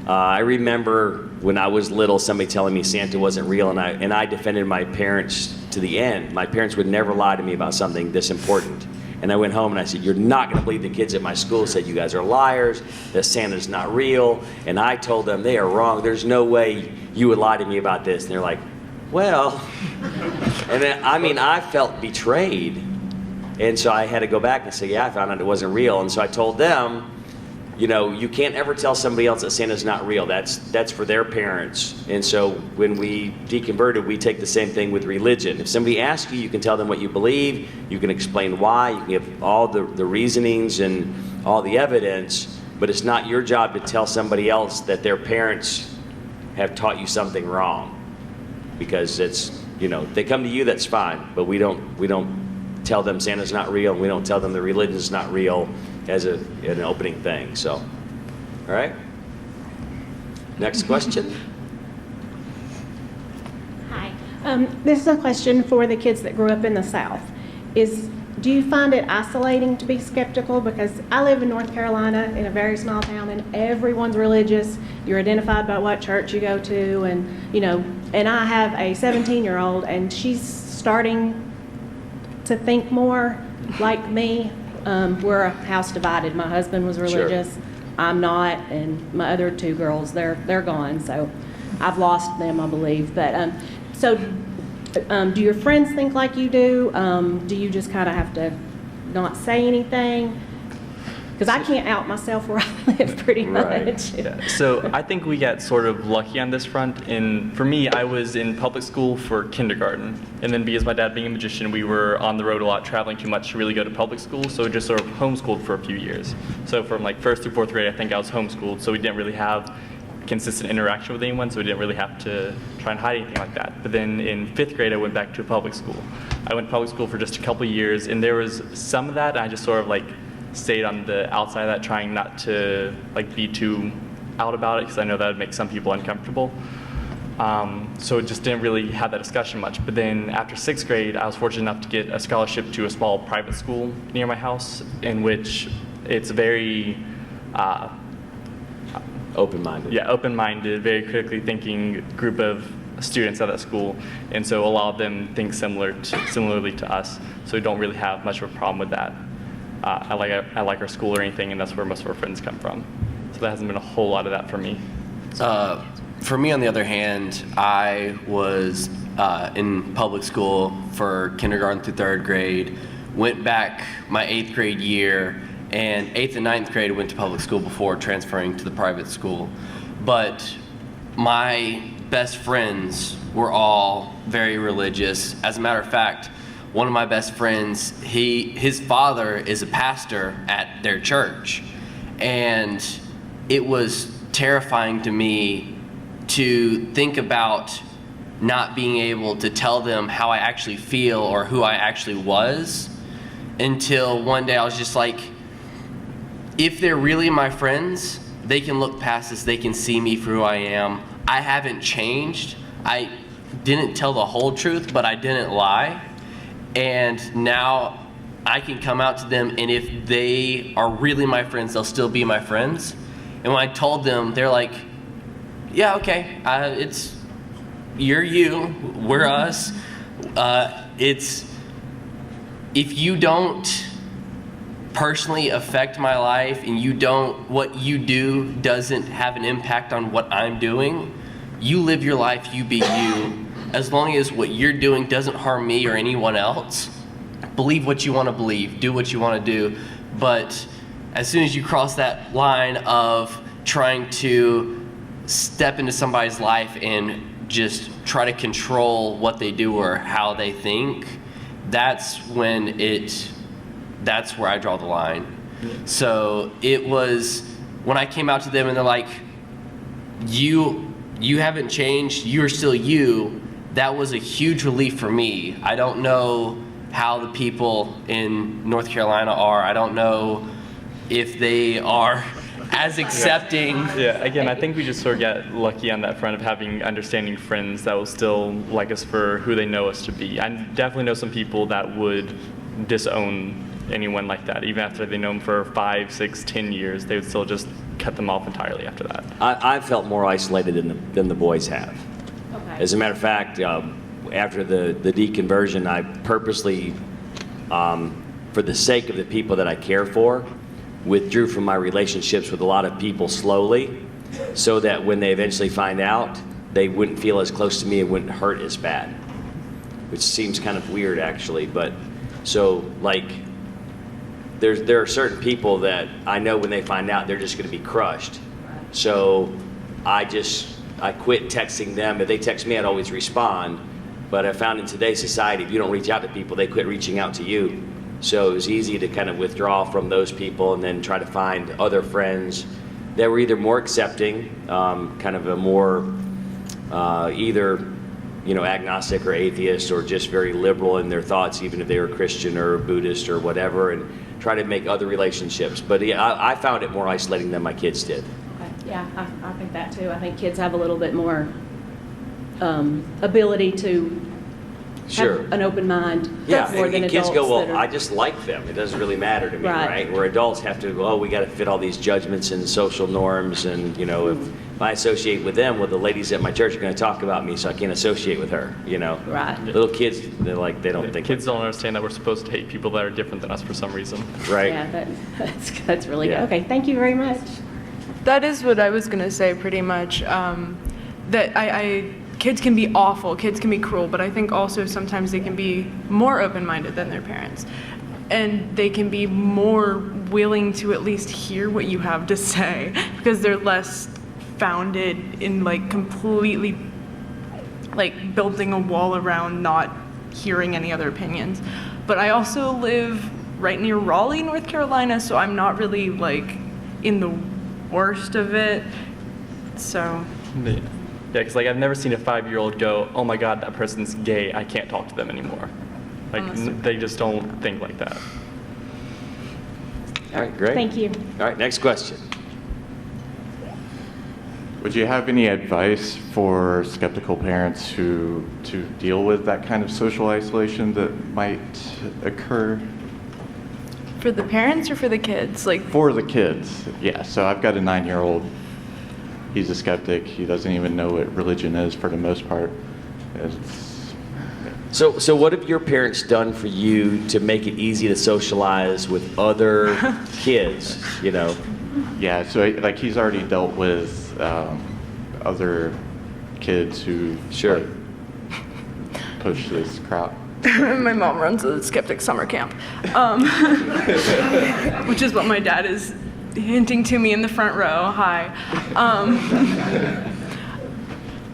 I remember when I was little, somebody telling me Santa wasn't real, and I defended my parents to the end. My parents would never lie to me about something this important. And I went home and I said, you're not going to believe the kids at my school said you guys are liars, that Santa's not real. And I told them they are wrong. There's no way you would lie to me about this. And they're like, well. And then, I felt betrayed. And so I had to go back and say, yeah, I found out it wasn't real. And so I told them, you can't ever tell somebody else that Santa's not real. That's for their parents. And so when we deconverted, we take the same thing with religion. If somebody asks you, you can tell them what you believe. You can explain why. You can give all the reasonings and all the evidence. But it's not your job to tell somebody else that their parents have taught you something wrong. Because it's, they come to you, that's fine. But we don't tell them Santa's not real. We don't tell them the religion's not real as an opening thing. So, all right. Next question. Hi. This is a question for the kids that grew up in the South. Do you find it isolating to be skeptical? Because I live in North Carolina in a very small town, and everyone's religious. You're identified by what church you go to, and I have a 17-year-old, and she's starting to think more like me. We're a house divided. My husband was religious. Sure. I'm not, and my other two girls, they're gone. So I've lost them, I believe. But do your friends think like you do? Do you just kind of have to not say anything? Because I can't out myself where I live pretty much. Yeah. So I think we got sort of lucky on this front. For me, I was in public school for kindergarten. And then because my dad being a magician, we were on the road a lot, traveling too much to really go to public school. So just sort of homeschooled for a few years. So from like 1st through 4th grade, I think I was homeschooled. So we didn't really have consistent interaction with anyone. So we didn't really have to try and hide anything like that. But then in 5th grade, I went back to a public school. I went to public school for just a couple years. And there was some of that. And I just sort of stayed on the outside of that, trying not to be too out about it, because I know that would make some people uncomfortable. So just didn't really have that discussion much. But then after 6th grade, I was fortunate enough to get a scholarship to a small private school near my house, in which it's very open-minded. Yeah, open-minded, very critically thinking group of students at that school, and so a lot of them think similarly to us. So we don't really have much of a problem with that. I like our school or anything, and that's where most of our friends come from. So there hasn't been a whole lot of that for me. For me, on the other hand, I was in public school for kindergarten through 3rd grade, went back my 8th grade year, and 8th and 9th grade went to public school before transferring to the private school. But my best friends were all very religious. As a matter of fact, one of my best friends, his father is a pastor at their church. And it was terrifying to me to think about not being able to tell them how I actually feel or who I actually was, until one day I was just like, if they're really my friends, they can look past this, they can see me for who I am. I haven't changed. I didn't tell the whole truth, but I didn't lie. And now I can come out to them, and if they are really my friends, they'll still be my friends. And when I told them, they're like, yeah, okay, you're you, we're us. If you don't personally affect my life, and what you do doesn't have an impact on what I'm doing, you live your life, you be you. As long as what you're doing doesn't harm me or anyone else, believe what you want to believe, do what you want to do. But as soon as you cross that line of trying to step into somebody's life and just try to control what they do or how they think, that's where I draw the line. So it was when I came out to them and they're like, you haven't changed, you're still you. That was a huge relief for me. I don't know how the people in North Carolina are. I don't know if they are as accepting. Yeah, again, I think we just sort of got lucky on that front of having understanding friends that will still like us for who they know us to be. I definitely know some people that would disown anyone like that. Even after they know them for 5, 6, 10 years, they would still just cut them off entirely after that. I felt more isolated than the boys have. Okay. As a matter of fact, after the deconversion, I purposely, for the sake of the people that I care for, withdrew from my relationships with a lot of people slowly, so that when they eventually find out, they wouldn't feel as close to me, it wouldn't hurt as bad. Which seems kind of weird, actually, but so like, there are certain people that I know when they find out they're just going to be crushed. So I quit texting them. If they text me, I'd always respond. But I found in today's society, if you don't reach out to people, they quit reaching out to you. So it was easy to kind of withdraw from those people and then try to find other friends that were either more accepting, kind of a more either agnostic or atheist, or just very liberal in their thoughts, even if they were Christian or Buddhist or whatever, and try to make other relationships. But yeah, I found it more isolating than my kids did. Okay. Yeah, I think that too. I think kids have a little bit more ability to Sure. have an open mind Yeah, more than and kids adults go, well, that are- I just like them. It doesn't really matter to me, Right. right? Where adults have to go, oh, we got to fit all these judgments and social norms, and if I associate with them, well, the ladies at my church are going to talk about me, so I can't associate with her. Right. Little kids, they're like, they don't think. Kids don't understand that we're supposed to hate people that are different than us for some reason. Right. Yeah, that's really Yeah. good. Okay, thank you very much. That is what I was gonna say, pretty much. That kids can be awful, kids can be cruel, but I think also sometimes they can be more open-minded than their parents, and they can be more willing to at least hear what you have to say, because they're less founded in completely building a wall around not hearing any other opinions. But I also live right near Raleigh, North Carolina, so I'm not really in the worst of it. So Yeah, because I've never seen a 5-year-old go, oh my God, that person's gay, I can't talk to them anymore. They just don't think like that. All right, great. Thank you. All right, next question. Would you have any advice for skeptical parents to deal with that kind of social isolation that might occur? for the parents or for the kids? For the kids, yeah. So I've got a 9-year-old. He's a skeptic. He doesn't even know what religion is for the most part. So what have your parents done for you to make it easy to socialize with other kids, Yeah, so he's already dealt with other kids who Sure. push this crap. My mom runs a Skeptics summer camp, which is what my dad is hinting to me in the front row. Hi.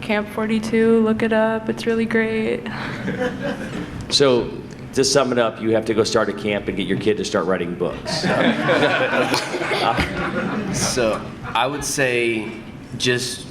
Camp 42, look it up. It's really great. So to sum it up, you have to go start a camp and get your kid to start writing books. So I would say just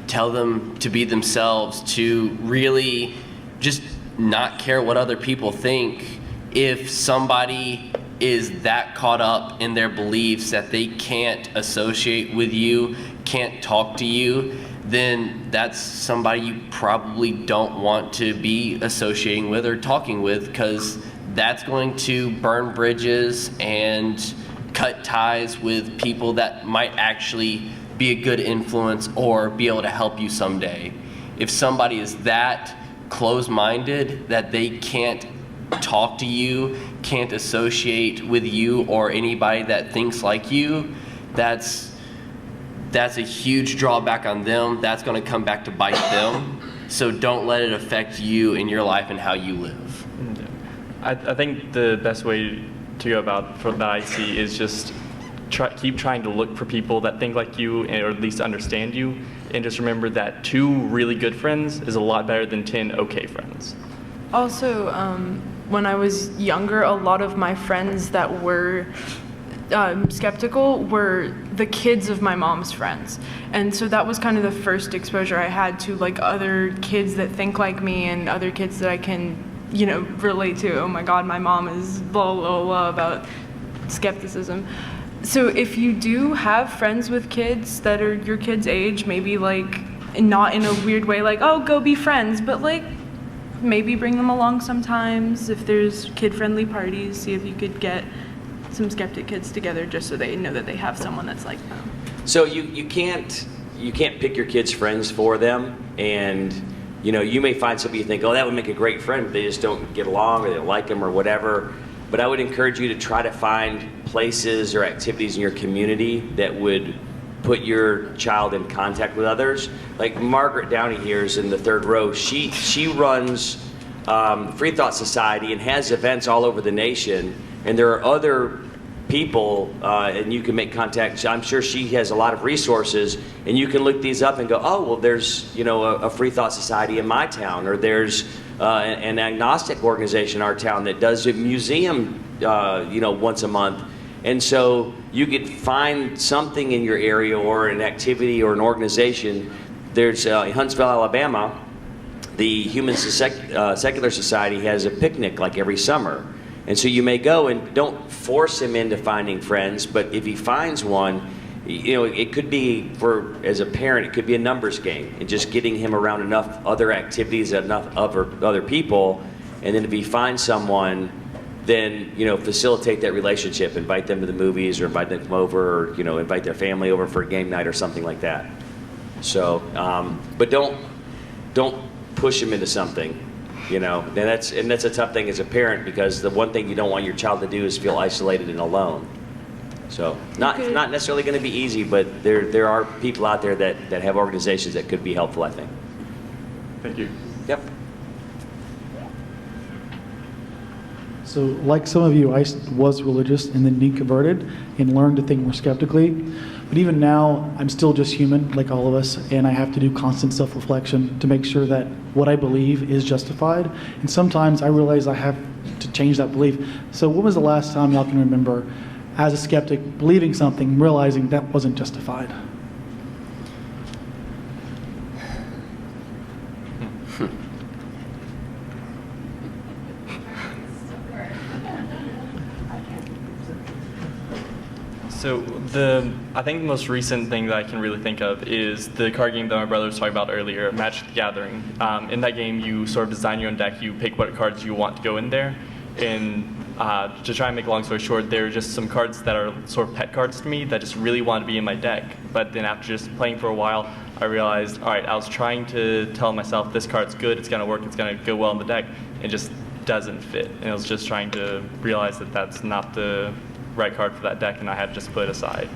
tell them to be themselves, to really just not care what other people think. If somebody is that caught up in their beliefs that they can't associate with you, can't talk to you, then that's somebody you probably don't want to be associating with or talking with, because that's going to burn bridges and cut ties with people that might actually be a good influence or be able to help you someday. If somebody is that closed-minded that they can't talk to you, can't associate with you or anybody that thinks like you, that's a huge drawback on them. That's going to come back to bite them. So don't let it affect you in your life and how you live. I think the best way to go about for that I see is just keep trying to look for people that think like you, or at least understand you, and just remember that 2 really good friends is a lot better than 10 okay friends. Also, when I was younger, a lot of my friends that were skeptical were the kids of my mom's friends, and so that was kind of the first exposure I had to other kids that think like me and other kids that I can relate to. Oh my God, my mom is blah, blah, blah about skepticism. So if you do have friends with kids that are your kid's age, maybe like not in a weird way, like, oh, go be friends, but like maybe bring them along sometimes. If there's kid-friendly parties, see if you could get some skeptic kids together just so they know that they have someone that's like them. So you can't pick your kids' friends for them, and you may find somebody you think, oh, that would make a great friend, but they just don't get along or they don't like them or whatever. But I would encourage you to try to find places or activities in your community that would put your child in contact with others. Like Margaret Downey here is in the third row. She runs Free Thought Society and has events all over the nation, and there are other people, and you can make contact. I'm sure she has a lot of resources, and you can look these up and go, oh, well, there's a Free Thought Society in my town, or there's an agnostic organization in our town that does a museum, once a month. And so you could find something in your area or an activity or an organization. There's in Huntsville, Alabama, the Human Secular Society has a picnic like every summer. And so you may go, and don't force him into finding friends, but if he finds one, it could be, as a parent, it could be a numbers game, and just getting him around enough other activities, enough other people, and then if he finds someone, then facilitate that relationship, invite them to the movies, or invite them over, or invite their family over for a game night or something like that. So, but don't push them into something. And that's a tough thing as a parent, because the one thing you don't want your child to do is feel isolated and alone. So not necessarily going to be easy, but there are people out there that have organizations that could be helpful, I think. Thank you. Yep. So like some of you, I was religious and then deconverted and learned to think more skeptically. But even now, I'm still just human, like all of us, and I have to do constant self-reflection to make sure that what I believe is justified. And sometimes I realize I have to change that belief. So when was the last time y'all can remember, as a skeptic, believing something, realizing that wasn't justified? So I think the most recent thing that I can really think of is the card game that my brother was talking about earlier, Magic the Gathering. In that game, you sort of design your own deck. You pick what cards you want to go in there. And to try and make a long story short, there are just some cards that are sort of pet cards to me that just really want to be in my deck. But then after just playing for a while, I realized, all right, I was trying to tell myself this card's good, it's going to work, it's going to go well in the deck. It just doesn't fit. And I was just trying to realize that that's not the right card for that deck, and I had to just put it aside.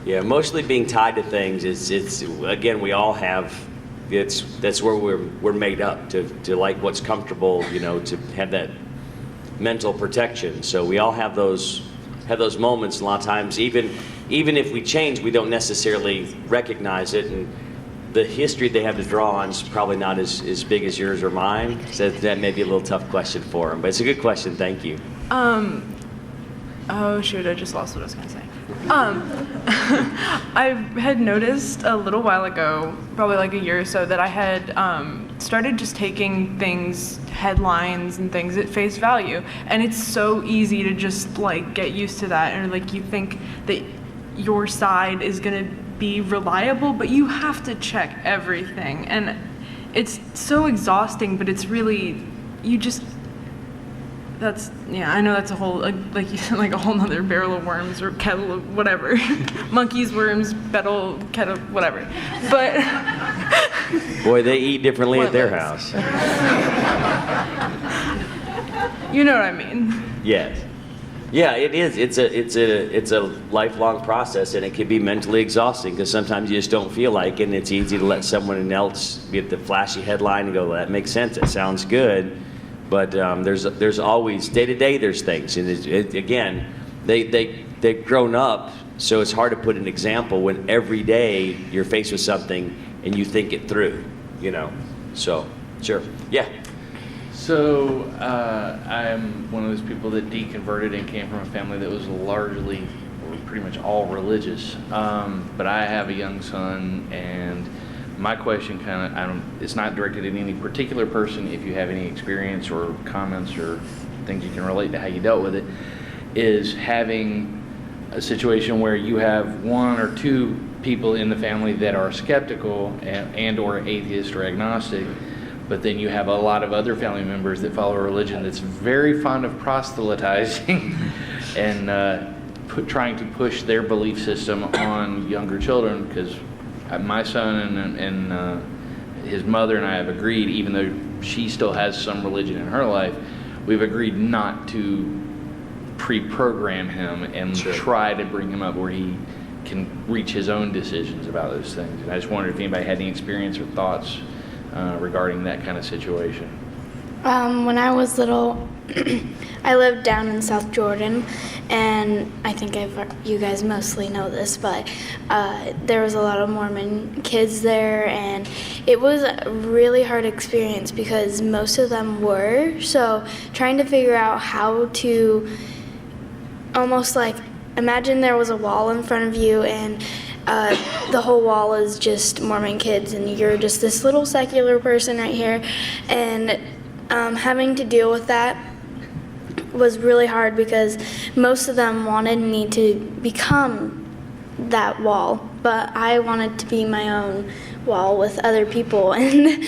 Yeah, mostly being tied to things it's again, we all have, that's where we're made up to like what's comfortable, to have that mental protection. So we all have those moments. A lot of times, even if we change, we don't necessarily recognize it, and the history they have to draw on is probably not as big as yours or mine. So that may be a little tough question for them, but it's a good question. Thank you. Oh shoot, I just lost what I was gonna say. I had noticed a little while ago, probably like a year or so, that I had started just taking things, headlines and things at face value. And it's so easy to just like get used to that, and like you think that your side is gonna be reliable, but you have to check everything. And it's so exhausting, but it's really, I know that's a whole, like you said, like a whole nother barrel of worms or kettle of whatever. Monkeys, worms, kettle, whatever. But boy, they eat differently at their house. You know what I mean? Yes. Yeah, it is. It's a lifelong process, and it can be mentally exhausting because sometimes you just don't feel like it, and it's easy to let someone else get the flashy headline and go, well, that makes sense, it sounds good. But there's always, day to day, there's things. And again, they've grown up, so it's hard to put an example when every day you're faced with something and you think it through, So, sure. Yeah. So I'm one of those people that deconverted and came from a family that was largely, or pretty much all religious. But I have a young son, and my question it's not directed at any particular person. If you have any experience or comments or things you can relate to how you dealt with it, is having a situation where you have one or two people in the family that are skeptical and or atheist or agnostic, but then you have a lot of other family members that follow a religion that's very fond of proselytizing and trying to push their belief system on younger children. Because my son and his mother and I have agreed, even though she still has some religion in her life, we've agreed not to pre-program him and try to bring him up where he can reach his own decisions about those things. And I just wondered if anybody had any experience or thoughts regarding that kind of situation. When I was little, I lived down in South Jordan, and I think you guys mostly know this, but there was a lot of Mormon kids there, and it was a really hard experience because most of them were. So trying to figure out how to almost like imagine there was a wall in front of you, and the whole wall is just Mormon kids, and you're just this little secular person right here, and having to deal with that was really hard because most of them wanted me to become that wall, but I wanted to be my own wall with other people, and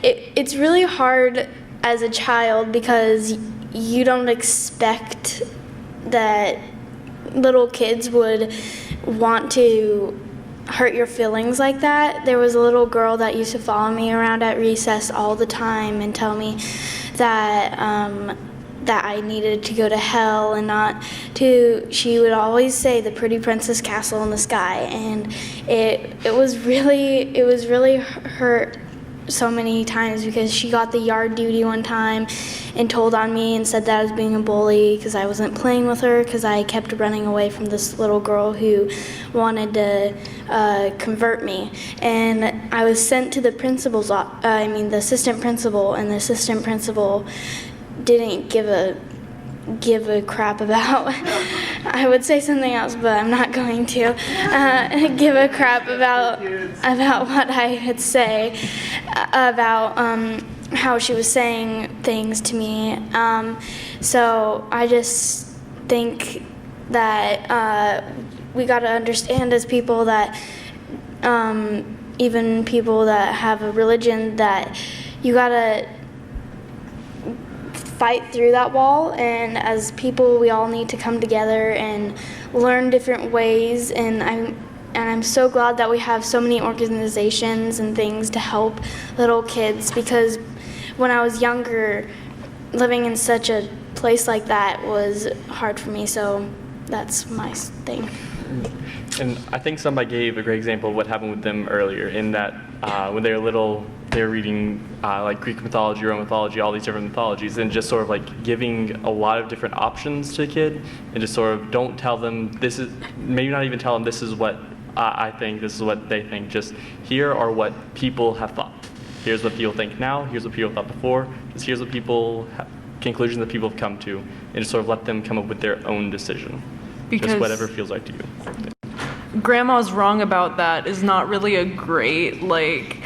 it's really hard as a child because you don't expect that little kids would want to hurt your feelings like that. There was a little girl that used to follow me around at recess all the time and tell me that that I needed to go to hell and not to. She would always say the pretty princess castle in the sky, and it was really hurt so many times because she got the yard duty one time and told on me and said that I was being a bully because I wasn't playing with her because I kept running away from this little girl who wanted to convert me. And I was sent to the the assistant principal, and the assistant principal didn't give a crap about I would say something else, but I'm not going to give a crap about what I had say about how she was saying things to me. So I just think that we got to understand as people that even people that have a religion, that you got to fight through that wall, and as people we all need to come together and learn different ways, and I'm so glad that we have so many organizations and things to help little kids, because when I was younger, living in such a place like that was hard for me, so that's my thing. And I think somebody gave a great example of what happened with them earlier, in that when they were little, they were reading like Greek mythology, Roman mythology, all these different mythologies, and just sort of like giving a lot of different options to the kid, and just sort of don't tell them this is, maybe not even tell them this is what I think, this is what they think, just here are what people have thought. Here's what people think now, here's what people thought before, just here's what conclusions that people have come to, and just sort of let them come up with their own decision. Because just whatever feels right to you. Grandma's wrong about that is not really a great, like,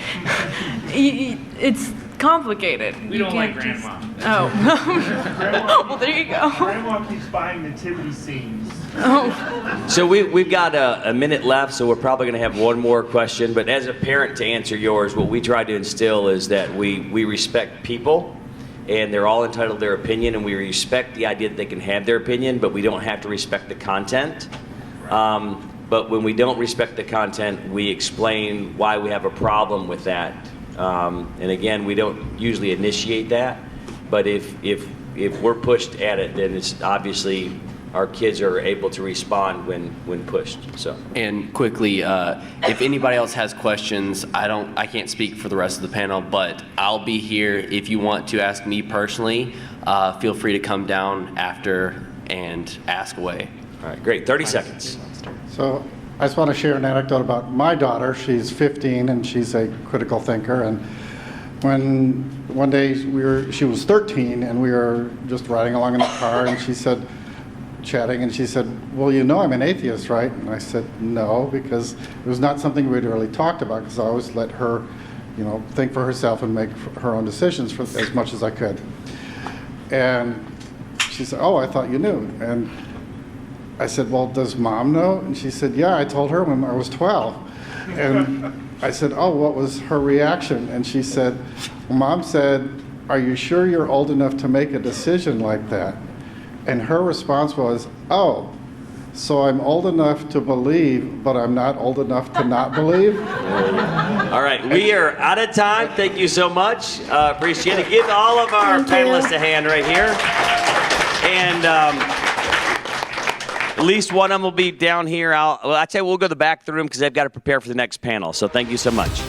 it's complicated. We don't like Grandma. Oh. Well, there you go. Grandma keeps buying nativity scenes. Oh. So we've got a minute left, so we're probably going to have one more question. But as a parent, to answer yours, what we try to instill is that we respect people, and they're all entitled to their opinion, and we respect the idea that they can have their opinion, but we don't have to respect the content. But when we don't respect the content, we explain why we have a problem with that. And again, we don't usually initiate that, but if we're pushed at it, then it's obviously our kids are able to respond when pushed. So. And quickly, if anybody else has questions, I can't speak for the rest of the panel, but I'll be here if you want to ask me personally. Feel free to come down after and ask away. All right, great. 30 seconds. So I just want to share an anecdote about my daughter. She's 15 and she's a critical thinker. And when one day she was 13 and we were just riding along in the car, and she said, chatting, and she said, well, you know I'm an atheist, right? And I said, no, because it was not something we'd really talked about, because I always let her, think for herself and make her own decisions for as much as I could. And she said, oh, I thought you knew. And I said, well, does Mom know? And she said, yeah, I told her when I was 12. And I said, oh, what was her reaction? And she said, well, Mom said, are you sure you're old enough to make a decision like that? And her response was, oh, so I'm old enough to believe, but I'm not old enough to not believe? All right, we are out of time. Thank you so much. Appreciate it. Give all of our panelists a hand right here. And at least one of them will be down here. I'll tell you, we'll go to the back of the room because they've got to prepare for the next panel. So thank you so much.